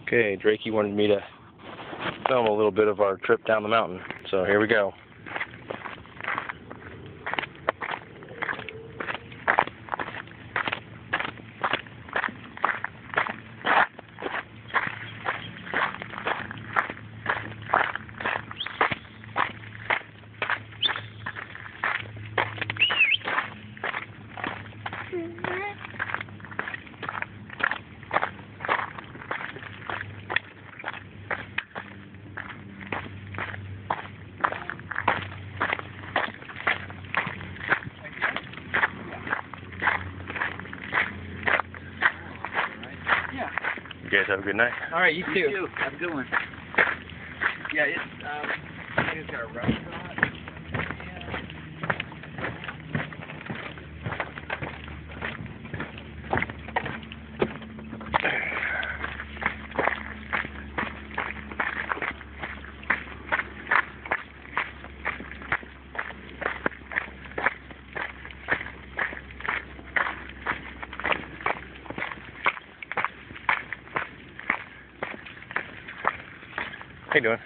Okay, Drakey wanted me to film a little bit of our trip down the mountain, so here we go. You guys have a good night. All right, you too. You too. Have a good one. Yeah, it's I think it's got a restaurant. How you doing?